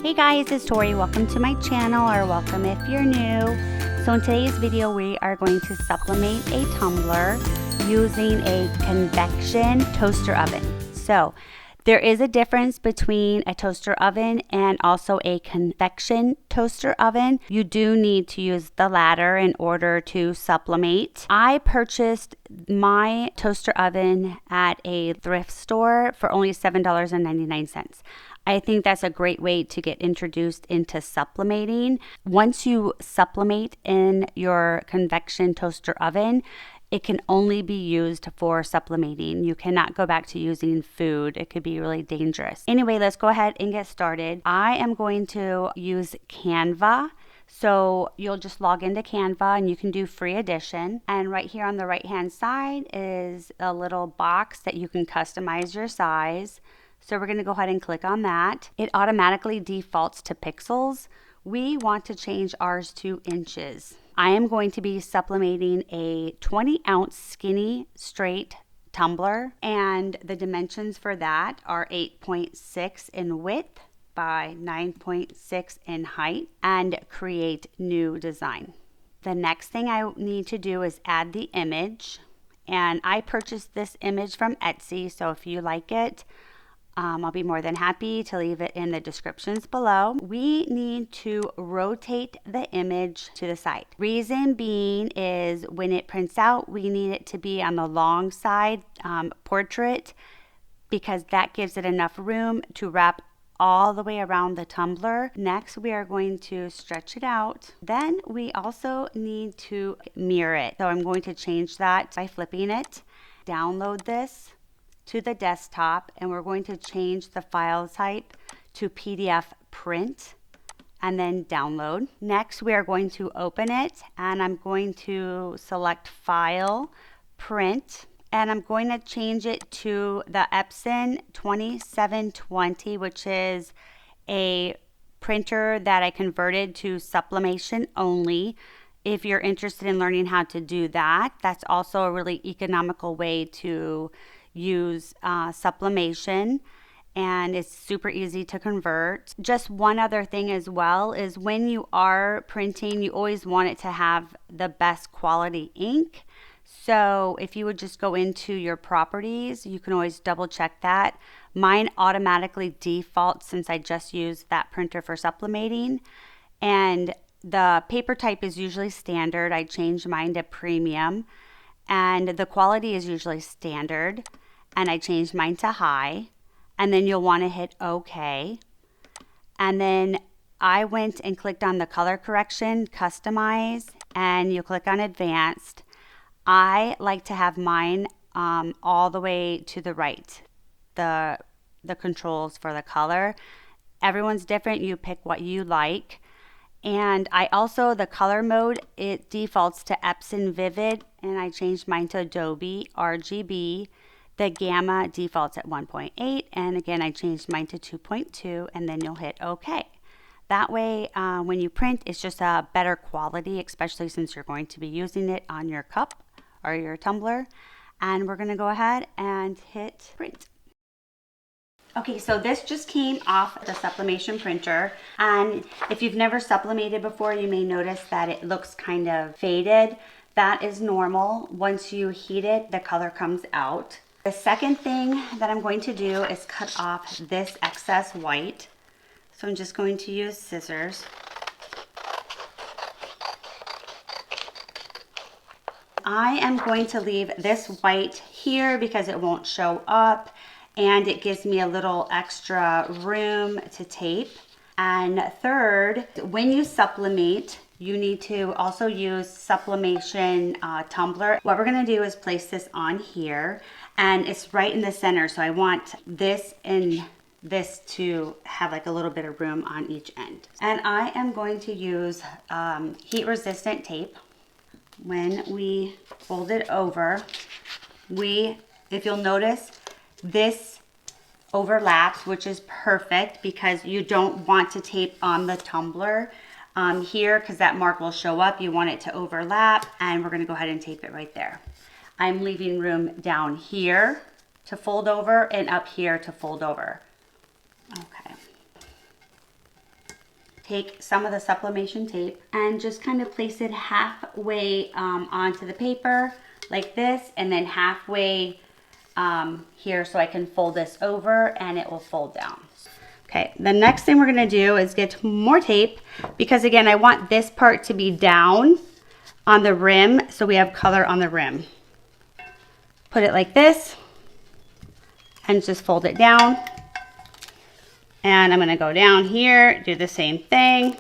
Hey guys, it's Tori. Welcome to my channel, or welcome if you're new. So in today's video, we are going to sublimate a tumbler using a convection toaster oven. So there is a difference between a toaster oven and also a convection toaster oven. You do need to use the latter in order to sublimate. I purchased my toaster oven at a thrift store for only $7.99. I think that's a great way to get introduced into sublimating. Once you sublimate in your convection toaster oven, it can only be used for sublimating. You cannot go back to using food. It could be really dangerous. Anyway, let's go ahead and get started. I am going to use Canva. So you'll just log into Canva and you can do free edition. And right here on the right hand side is a little box that you can customize your size. So we're going to go ahead and click on that. It automatically defaults to pixels. We want to change ours to inches. I am going to be sublimating a 20-ounce skinny straight tumbler, and the dimensions for that are 8.6 in width by 9.6 in height, and create new design. The next thing I need to do is add the image, and I purchased this image from Etsy, so if you like it, I'll be more than happy to leave it in the descriptions below. We need to rotate the image to the side. Reason being is when it prints out, we need it to be on the long side portrait, because that gives it enough room to wrap all the way around the tumbler. Next, we are going to stretch it out. Then we also need to mirror it. So I'm going to change that by flipping it. Download this to the desktop, and we're going to change the file type to PDF print and then download. Next, we are going to open it, and I'm going to select File, Print, and I'm going to change it to the Epson 2720, which is a printer that I converted to sublimation only. If you're interested in learning how to do that, that's also a really economical way to use sublimation, and it's super easy to convert. Just one other thing as well is when you are printing, you always want it to have the best quality ink. So if you would just go into your properties, you can always double check that. Mine automatically defaults since I just used that printer for sublimating, and the paper type is usually standard. I changed mine to premium, and the quality is usually standard, and I changed mine to high. And then you'll want to hit OK. And then I went and clicked on the color correction, customize, and you click on advanced. I like to have mine all the way to the right, the controls for the color. Everyone's different. You pick what you like. And I also, the color mode, it defaults to Epson Vivid, and I changed mine to Adobe RGB. The gamma defaults at 1.8, and again, I changed mine to 2.2, and then you'll hit OK. That way, when you print, it's just a better quality, especially since you're going to be using it on your cup or your tumbler. And we're going to go ahead and hit print. Okay, so this just came off the sublimation printer, and if you've never sublimated before, you may notice that it looks kind of faded. That is normal. Once you heat it, the color comes out. The second thing that I'm going to do is cut off this excess white. So I'm just going to use scissors. I am going to leave this white here because it won't show up, and it gives me a little extra room to tape. And third, when you sublimate, you need to also use Sublimation Tumbler. What we're gonna do is place this on here, and it's right in the center. So I want this and this to have like a little bit of room on each end. And I am going to use heat resistant tape. When we fold it over, if you'll notice, this overlaps, which is perfect because you don't want to tape on the tumbler here, because that mark will show up. You want it to overlap, and we're going to go ahead and tape it right there. I'm leaving room down here to fold over and up here to fold over. Okay. take some of the sublimation tape and just kind of place it halfway onto the paper like this, and then halfway here so I can fold this over and it will fold down. Okay, the next thing we're gonna do is get more tape, because again, I want this part to be down on the rim so we have color on the rim. Put it like this and just fold it down. And I'm gonna go down here, do the same thing.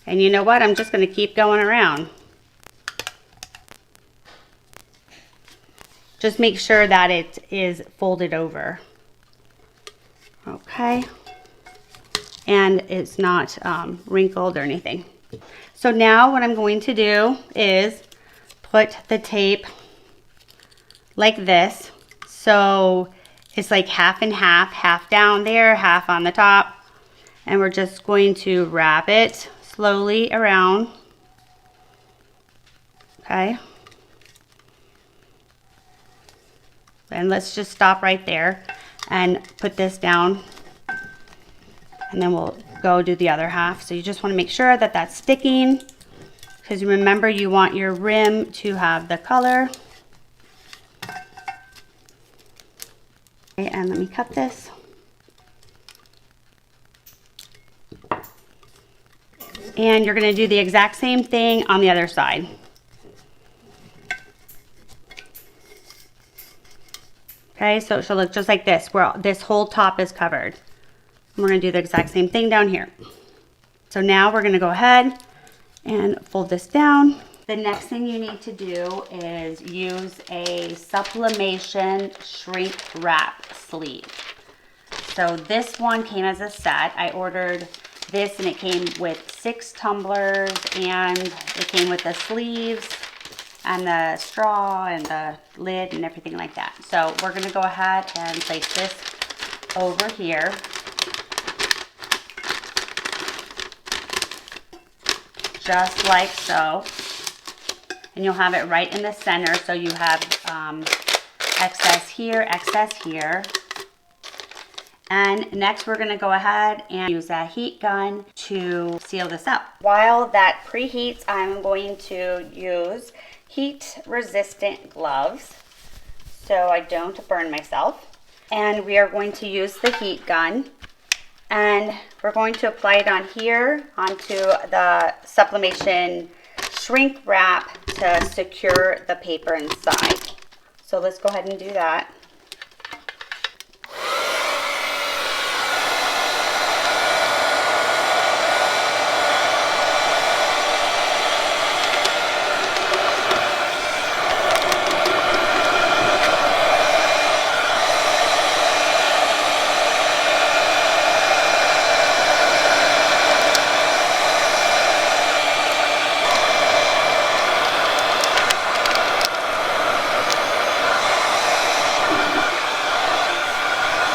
And you know what? I'm just gonna keep going around. Just make sure that it is folded over. Okay. And it's not wrinkled or anything. So now what I'm going to do is put the tape like this. So it's like half and half, half down there, half on the top. And we're just going to wrap it slowly around. Okay. And let's just stop right there and put this down. And then we'll go do the other half. So you just want to make sure that that's sticking, because remember, you want your rim to have the color. Okay, and let me cut this. And you're going to do the exact same thing on the other side. Okay, so it should look just like this, where this whole top is covered. And we're gonna do the exact same thing down here. So now we're gonna go ahead and fold this down. The next thing you need to do is use a Sublimation shrink wrap sleeve. So this one came as a set. I ordered this and it came with 6 tumblers, and it came with the sleeves and the straw and the lid and everything like that. So we're gonna go ahead and place this over here. Just like so. And you'll have it right in the center, so you have excess here, excess here. And next we're gonna go ahead and use a heat gun to seal this up. While that preheats, I'm going to use heat resistant gloves so I don't burn myself. And we are going to use the heat gun, and we're going to apply it on here onto the Sublimation shrink wrap to secure the paper inside. So let's go ahead and do that.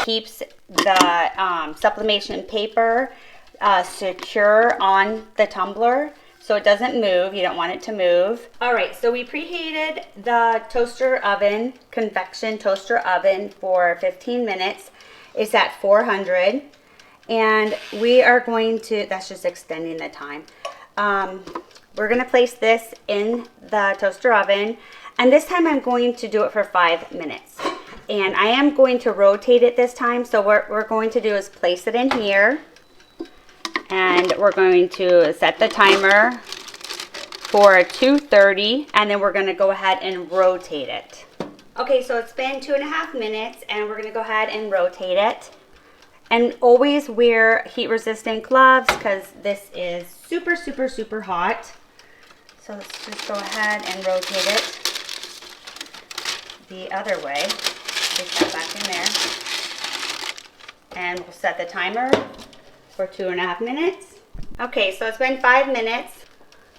Keeps the sublimation paper secure on the tumbler so it doesn't move. You don't want it to move. Alright, so we preheated the toaster oven, convection toaster oven, for 15 minutes. It's at 400, and we are going to, that's just extending the time. We're going to place this in the toaster oven, and this time I'm going to do it for 5 minutes. And I am going to rotate it this time. So what we're going to do is place it in here. And we're going to set the timer for 2:30. And then we're going to go ahead and rotate it. Okay, so it's been 2.5 minutes. And we're going to go ahead and rotate it. And always wear heat resistant gloves, because this is super, super, super hot. So let's just go ahead and rotate it the other way. Take that back in there, and we'll set the timer for 2.5 minutes. Okay, so it's been 5 minutes.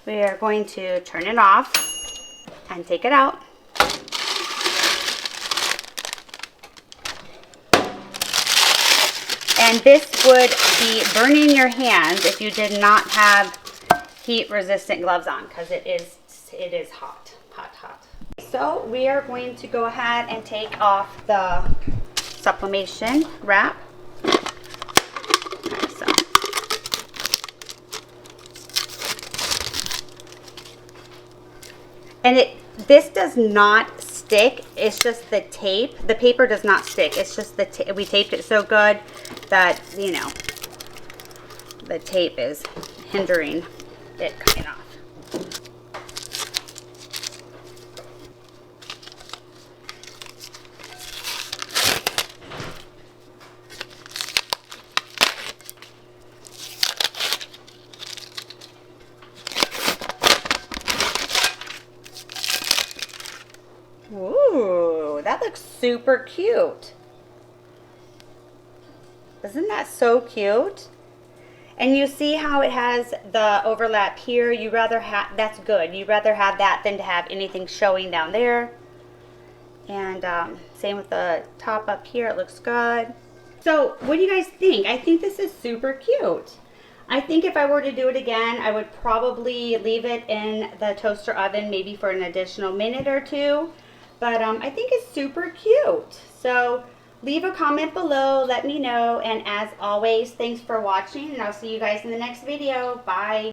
We are going to turn it off and take it out. And this would be burning your hands if you did not have heat resistant gloves on, because it is hot, hot, hot. So we are going to go ahead and take off the sublimation wrap. Okay, so And this does not stick. It's just the tape. The paper does not stick. It's just the we taped it so good that, you know, the tape is hindering it coming off. Ooh, that looks super cute. Isn't that so cute? And you see how it has the overlap here? You rather have, that's good. You'd rather have that than to have anything showing down there. And same with the top up here, it looks good. So what do you guys think? I think this is super cute. I think if I were to do it again, I would probably leave it in the toaster oven maybe for an additional minute or two. But I think it's super cute. So leave a comment below, let me know. And as always, thanks for watching, and I'll see you guys in the next video. Bye.